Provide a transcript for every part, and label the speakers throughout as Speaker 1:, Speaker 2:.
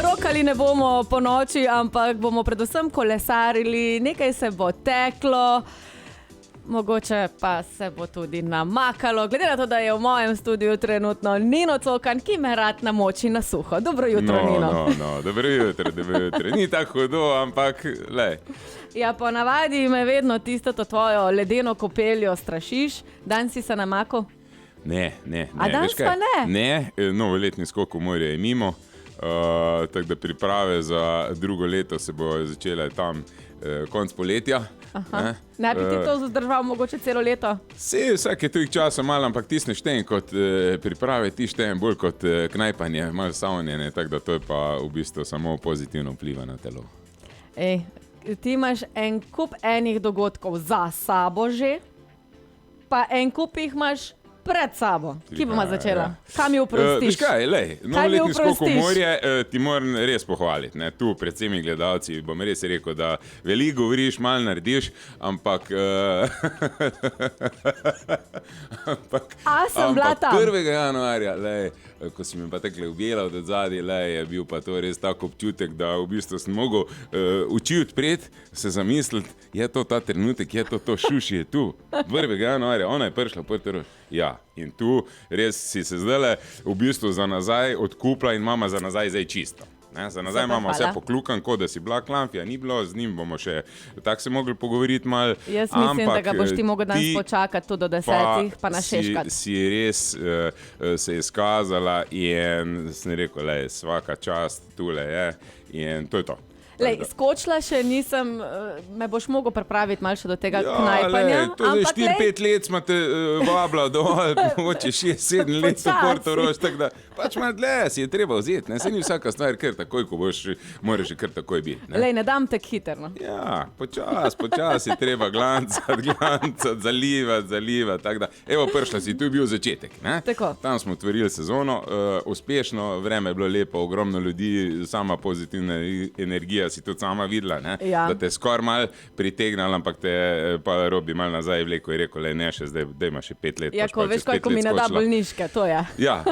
Speaker 1: Rokali ne bomo po noči, ampak bomo predvsem kolesarili, nekaj se bo teklo, mogoče pa se bo tudi namakalo. Glede na to, da je v mojem studiu trenutno Nino Cokan, ki me rad namoči na suho. Dobro jutro, Nino.
Speaker 2: Dobro jutro. Ni tako hudo, ampak lej.
Speaker 1: Ja, ponavadi me vedno tisto tvojo ledeno kopeljo strašiš. Dan si se namakal?
Speaker 2: Ne.
Speaker 1: A danes pa ne?
Speaker 2: Ne, novoletni skok v morje je mimo. Tako da priprave za drugo leto se bo začele tam konc poletja.
Speaker 1: Ne bi ti to zadržal mogoče celo leto?
Speaker 2: Vsake tujih časa malo, ampak ti ne štejem kot priprave, ti štejem bolj kot knajpanje, malo savnjenje, tako da to je pa v bistvu samo pozitivno vpliva na telo.
Speaker 1: Ti imaš en kup enih dogodkov za sabo že, pa en kup jih imaš pred sabo. Ki bomo začela? Kam jo oprostiš?
Speaker 2: Veš kaj, novoletni skok v morje ti moram res pohvaliti. Ne? Tu pred vsemi gledalci bom res rekel, da veliko govoriš, malo narediš, ampak
Speaker 1: sem bila tam.
Speaker 2: 1. januarja, ko si mi pa takle objela od odzadje, je bil pa to res tak občutek, da v bistvu sem mogel oči odpreti, se zamisliti, je to ta trenutek, je to šuši, je tu. 1. januarja, ona je prišla v Portorož. Ja, in tu res si se zdajle v bistvu za nazaj odkupla in mama za nazaj zdaj čisto. Za nazaj imamo vse poklukan, kot da si bila Klamfija, ni bilo, z njim bomo še tako se mogli pogovoriti malo.
Speaker 1: Jaz mislim, da ga boš ti mogel danes počakati tudi do 10, pa na 6.
Speaker 2: Si res se je izkazala in sem rekel, svaka čast tule je in to je to.
Speaker 1: Skočila še nisem, me boš mogel pripraviti malo še do tega knajpanja.
Speaker 2: To je 4-5 let smo te vabila dol, mogoče 6-7 let v Portorož, tako da pač malo dlje si je treba vzeti. Se ni vsaka stvar kar takoj, ko boš, moraš že kar takoj biti.
Speaker 1: Ne dam te hiter.
Speaker 2: Ja, počas je treba glancati, zalivati, tako da. Evo, prišla si, tu je bil začetek. Tam smo otvorili sezono, uspešno, vreme je bilo lepo, ogromno ljudi, sama pozitivna energija, si tudi sama videla, da te skoraj malo pritegnala, ampak te pa Robi malo nazaj vlekel in rekel, ne še zdaj, da ima še 5 let.
Speaker 1: Ja, ko veš, kako mi ne da bolniške, to je.
Speaker 2: Ja,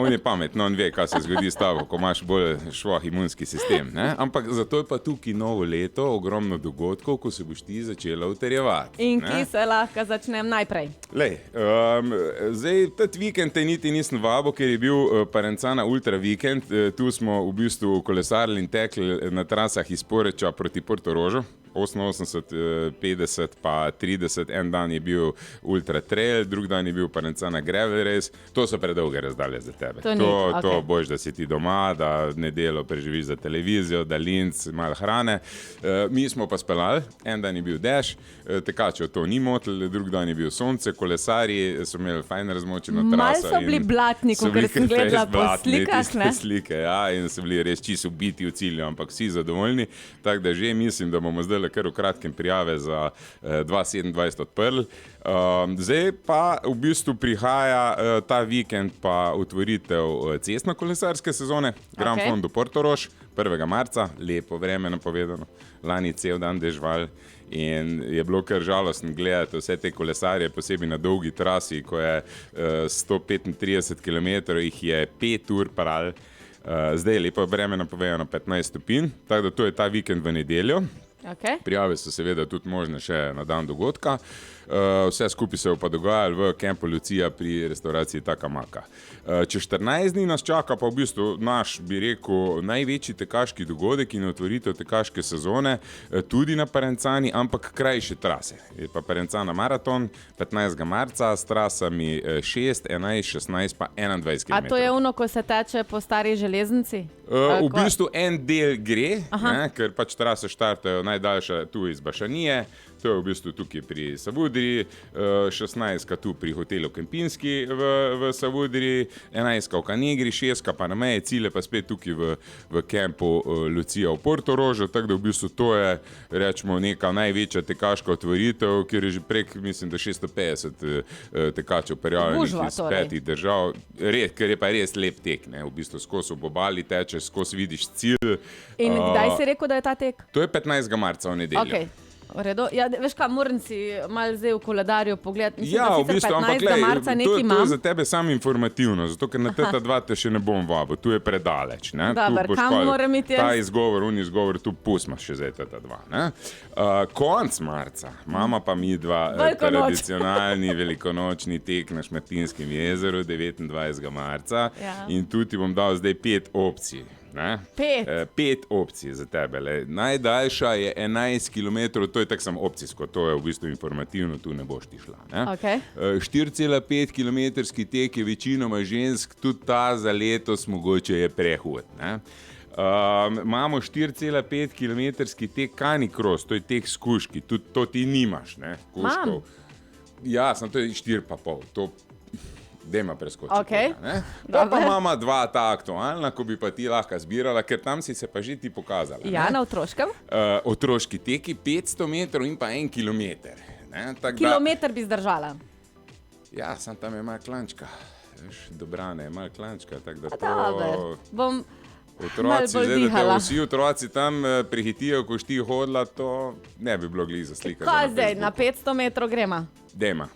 Speaker 2: on je pametno, on ve, kaj se zgodi s tabo, ko imaš bolj švoh imunski sistem. Ampak zato je pa tukaj novo leto, ogromno dogodkov, ko se boš ti začela utrjevati.
Speaker 1: In ki se lahko začnem najprej?
Speaker 2: Zdaj, tat vikend te niti nisem vabil, ker je bil Parencana Ultra vikend. Tu smo v bistvu kolesarili in tekli na trasah iz Poreča proti Portorožu, 88, 50 pa 30, en dan je bil Ultra Trail, drug dan je bil Parencana Gravel Race. To so predolge razdalje za tebe. To boš, da si ti doma, da nedeljo preživiš za televizijo, da linc, malo hrane. Mi smo pa speljali, en dan je bil dež, tekačev to ni motil, drug dan je bil sonce, kolesarji so imeli fajn razmočeno traso.
Speaker 1: Malo so bili blatni, ker sem gledala po slikah.
Speaker 2: Slike, in so bili res čisto biti v cilju, ampak vsi zadovoljni, tako da že mislim, da bomo zdaj kar v kratkem prijave za 2027 odprli. Zdaj pa v bistvu prihaja ta vikend pa otvoritev cestno-kolesarske sezone, Grand Fondu Portorož, 1. marca, lepo vreme napovedano, lani cel dan dežval in je bilo kar žalostno gledati vse te kolesarje, posebej na dolgi trasi, ko je 135 km, jih je 5 ur paral. Zdaj je lepo vreme napovedano 15 stopinj, tako da to je ta vikend v nedeljo. Prijave so seveda tudi možne še na dan dogodka. Vse skupaj se bo pa dogajalo v kampu Lucija pri restauraciji Takamaka. Čez 14 dni nas čaka pa v bistvu naš, bi rekel, največji tekaški dogodek in otvoritev tekaške sezone, tudi na Parencani, ampak krajše trase. Je pa Parencana maraton 15. marca s trasami 6, 11, 16 pa 21 km.
Speaker 1: A to je ono, ko se teče po stari železnici?
Speaker 2: V bistvu en del gre, ker pač trase štartajo najdaljša tu iz Bašanije, to je v bistvu tukaj pri Savudriji, 16 tu pri hotelu Kempinski v Savudriji, 11 v Kanegri, 6 pa na meji cilje, pa spet tukaj v kampu Lucija v Portorožu, tako da v bistvu to je, rečemo, neka največja tekaška otvoritev, kjer je že prek, mislim, da 650 tekačev prijavljenih iz 5 držav, ker je pa res lep tek, v bistvu skozi ob obali tečeš, skozi vidiš cilj.
Speaker 1: In kdaj si rekel, da je ta tek?
Speaker 2: To je 15. marca v nedeljo.
Speaker 1: V redu. Ja, veš kaj, moram si malo zdaj v koledarju pogled. Mislim,
Speaker 2: Ja,
Speaker 1: da
Speaker 2: v bistvu,
Speaker 1: 15.
Speaker 2: ampak glej,
Speaker 1: marca
Speaker 2: to
Speaker 1: nekaj
Speaker 2: je
Speaker 1: imam.
Speaker 2: za tebe samo informativno, zato ker na teta dva te še ne bom vabil, tu je predaleč. Ne?
Speaker 1: Dobar,
Speaker 2: Tu boš
Speaker 1: kam
Speaker 2: pa
Speaker 1: moram iti jaz?
Speaker 2: Ta izgovor, izgovor, tu pusma še zdaj teta dva. Konc marca, mama pa mi dva
Speaker 1: Veliko noč.
Speaker 2: tradicionalni velikonočni tek na Šmartinskem jezeru 29. marca
Speaker 1: Ja.
Speaker 2: in tu ti bom dal zdaj 5 opcij. Ne?
Speaker 1: 5?
Speaker 2: 5 opcij za tebe. Najdaljša je 11 km, to je tako samo opcijsko, to je v bistvu informativno, tu ne boš ti šla. Ne?
Speaker 1: Okay.
Speaker 2: 4,5 km tek je večinoma žensk, tudi ta za letos mogoče je prehod. Ne? Imamo 4,5 km tek Canicross, to je tek s kužki, tudi to ti nimaš, ne, kužkov. Ja, samo to je 4,5, to dajmo preskočiti.
Speaker 1: Okay.
Speaker 2: Tega, pa imamo 2 ta aktualna, ko bi pa ti lahko zbirala, ker tam si se pa že ti pokazala.
Speaker 1: Ja, na otroškem.
Speaker 2: Otroški teki 500 metrov in pa 1 kilometer.
Speaker 1: Kilometer bi zdržala.
Speaker 2: Ja, sem tam je malo klančka. Veš, Dobrane je malo klančka, tako da
Speaker 1: Dober.
Speaker 2: to...
Speaker 1: Bom
Speaker 2: Otroci,
Speaker 1: malo bolj
Speaker 2: zdaj, da te
Speaker 1: dihala.
Speaker 2: vsi otroci tam prehitijo, ko ti hodila, to ne bi bilo glih za sliko.
Speaker 1: Kaj zdaj, na 500 metrov gremo?
Speaker 2: Dejma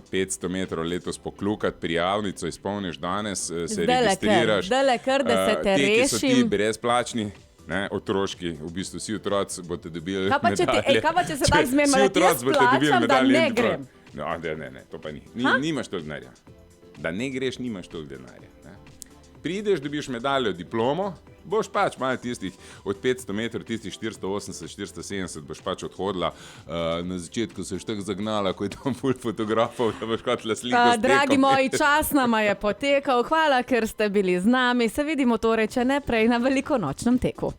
Speaker 2: 500 metrov letos poklukati, prijavnico izpolniš danes, se
Speaker 1: Zdajle
Speaker 2: registriraš.
Speaker 1: kar, da se te
Speaker 2: Teki so ti
Speaker 1: rešim.
Speaker 2: brezplačni, ne, otroški, v bistvu vsi otroci boste dobili
Speaker 1: Kaj pa, če ti-
Speaker 2: medalje.
Speaker 1: kaj pa, če se tako zmenimo,
Speaker 2: Vsi
Speaker 1: da
Speaker 2: otroci
Speaker 1: jaz
Speaker 2: boste dobili
Speaker 1: plačam, da
Speaker 2: medalje
Speaker 1: ne
Speaker 2: in prav.
Speaker 1: grem?
Speaker 2: No, ne, to pa ni. Nimaš toliko denarja. Da ne greš, nimaš toliko denarja. Ne. Prideš, dobiš medaljo, diplomo, boš pač malo tistih od 500 metrov, tistih 480, 470 boš pač odhodila. Na začetku se je tako zagnala, ko je tam ful fotografov, da boš hotela sliko s
Speaker 1: Dragi
Speaker 2: tekom.
Speaker 1: moji, čas nama je potekal. Hvala, ker ste bili z nami. Se vidimo torej, če ne prej, na velikonočnem teku.